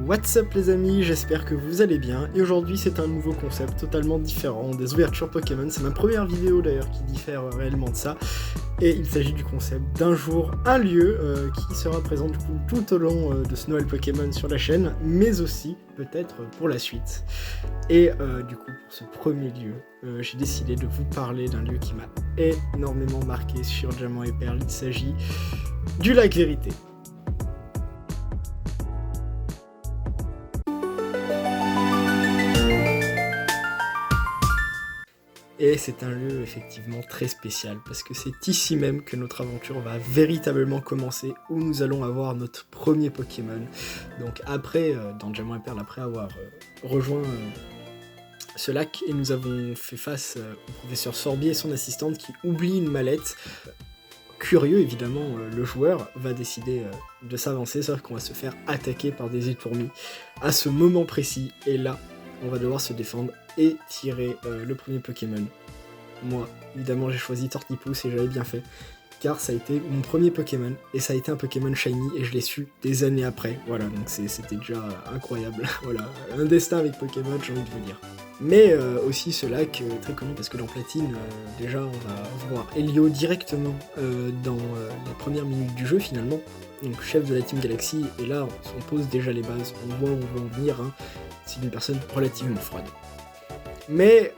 What's up les amis, j'espère que vous allez bien, et aujourd'hui c'est un nouveau concept totalement différent des ouvertures Pokémon. C'est ma première vidéo d'ailleurs qui diffère réellement de ça, et il s'agit du concept d'un jour, un lieu qui sera présent du coup tout au long de ce Noël Pokémon sur la chaîne, mais aussi peut-être pour la suite. Et du coup pour ce premier lieu, j'ai décidé de vous parler d'un lieu qui m'a énormément marqué sur Diamant et Perle. Il s'agit du lac Vérité. Et c'est un lieu effectivement très spécial, parce que c'est ici même que notre aventure va véritablement commencer, où nous allons avoir notre premier Pokémon. Donc après, dans Diamant et Perle, après avoir rejoint ce lac, et nous avons fait face au professeur Sorbier et son assistante qui oublie une mallette. Curieux évidemment, le joueur va décider de s'avancer, sauf qu'on va se faire attaquer par des étourmis à ce moment précis, et là, on va devoir se défendre et tirer le premier Pokémon. Moi, évidemment, j'ai choisi Tortipousse et j'avais bien fait, car ça a été mon premier Pokémon, et ça a été un Pokémon Shiny, et je l'ai su des années après. Voilà, donc c'était déjà incroyable. Voilà, un destin avec Pokémon, j'ai envie de vous dire. Mais aussi ce lac, très connu, parce que dans Platine, déjà, on va voir Helio directement dans les premières minutes du jeu, finalement. Donc chef de la Team Galaxy, et là, on pose déjà les bases, on voit où on veut en venir, hein. C'est une personne relativement froide. Mais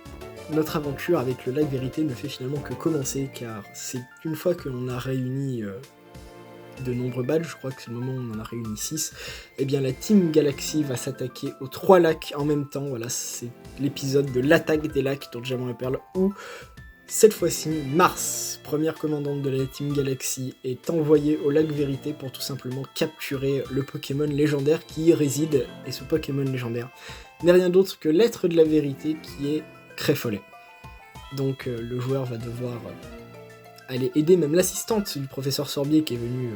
notre aventure avec le lac Vérité ne fait finalement que commencer, car c'est une fois que l'on a réuni de nombreux badges, je crois que c'est le moment où on en a réuni 6, et bien la Team Galaxy va s'attaquer aux 3 lacs en même temps. Voilà, c'est l'épisode de l'attaque des lacs dans Diamant et Perle, où cette fois-ci, Mars, première commandante de la Team Galaxy, est envoyée au lac Vérité pour tout simplement capturer le Pokémon légendaire qui y réside, et ce Pokémon légendaire n'est rien d'autre que l'être de la vérité qui est Créfolet. Donc le joueur va devoir aller aider même l'assistante du professeur Sorbier qui est venue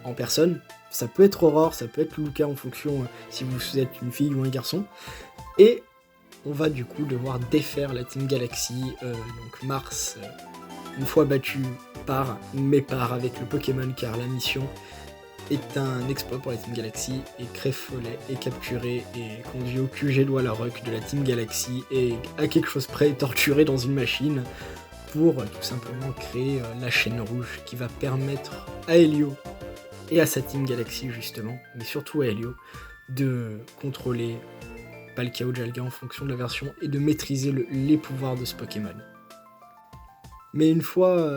en personne. Ça peut être Aurore, ça peut être Luca en fonction si vous êtes une fille ou un garçon. Et on va du coup devoir défaire la Team Galaxy, donc Mars, une fois battu, part avec le Pokémon, car la mission est un exploit pour la Team Galaxy, et Créfolet est capturé et conduit au QG d'Oilaroc de la Team Galaxy, et à quelque chose près torturé dans une machine, pour tout simplement créer la chaîne rouge qui va permettre à Helio et à sa Team Galaxy justement, mais surtout à Helio, de contrôler Palkia ou Dialga en fonction de la version, et de maîtriser les pouvoirs de ce Pokémon. Mais une fois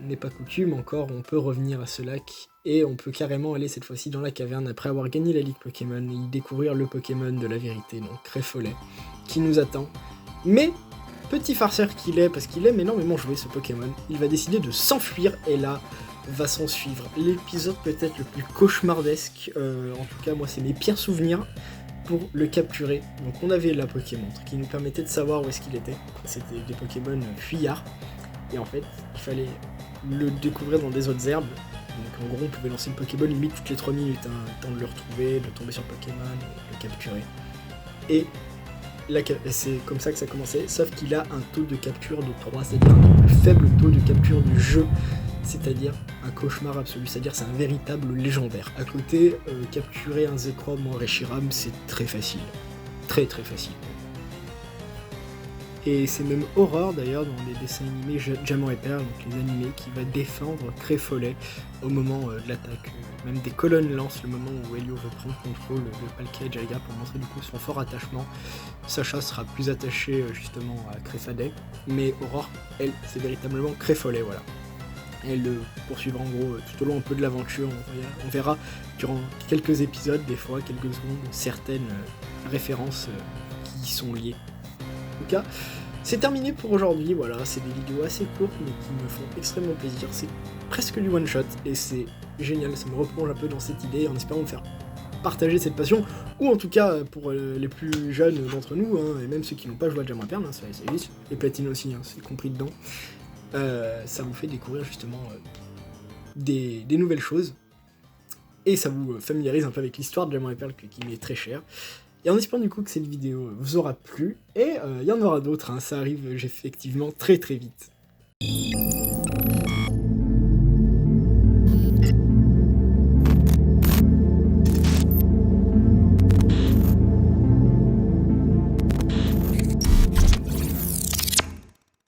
n'est pas coutume encore, on peut revenir à ce lac, et on peut carrément aller cette fois-ci dans la caverne après avoir gagné la Ligue Pokémon, et y découvrir le Pokémon de la vérité, donc Créfolet, qui nous attend. Mais, petit farceur qu'il est, parce qu'il aime énormément jouer ce Pokémon, il va décider de s'enfuir, et là va s'en suivre l'épisode peut-être le plus cauchemardesque, en tout cas moi c'est mes pires souvenirs, pour le capturer. Donc on avait la Pokémontre qui nous permettait de savoir où est-ce qu'il était. C'était des Pokémon fuyards. Et en fait, il fallait le découvrir dans des autres herbes. Donc en gros, on pouvait lancer le Pokéball limite toutes les 3 minutes, hein, le temps de le retrouver, de tomber sur le Pokémon et le capturer. Et c'est comme ça que ça commençait, sauf qu'il a un taux de capture de 3, c'est-à-dire un plus faible taux de capture du jeu, c'est-à-dire un cauchemar absolu, c'est-à-dire c'est un véritable légendaire. À côté, capturer un Zekrom ou un Reshiram, c'est très facile. Très très facile. Et c'est même Aurore d'ailleurs dans les dessins animés Diamant et Perle, donc les animés, qui va défendre Créfolet au moment de l'attaque. Même des colonnes lancent le moment où Helio veut prendre contrôle de Palkia et Dialga pour montrer du coup son fort attachement. Sacha sera plus attaché justement à Créfadet, mais Aurore, elle, c'est véritablement Créfolet, voilà. Elle le poursuivra en gros tout au long un peu de l'aventure. On verra durant quelques épisodes, des fois quelques secondes, certaines références qui y sont liées. En tout cas, c'est terminé pour aujourd'hui, voilà, c'est des vidéos assez courtes mais qui me font extrêmement plaisir, c'est presque du one shot et c'est génial, ça me replonge un peu dans cette idée en espérant me faire partager cette passion, ou en tout cas pour les plus jeunes d'entre nous, hein, et même ceux qui n'ont pas joué à Diamant et Perle, hein, ça existe, et Platine aussi, hein, c'est compris dedans, ça vous fait découvrir justement des nouvelles choses, et ça vous familiarise un peu avec l'histoire de Diamant et Perle qui m'est très chère. Et en espérant du coup que cette vidéo vous aura plu, et il y en aura d'autres, hein, ça arrive effectivement très très vite.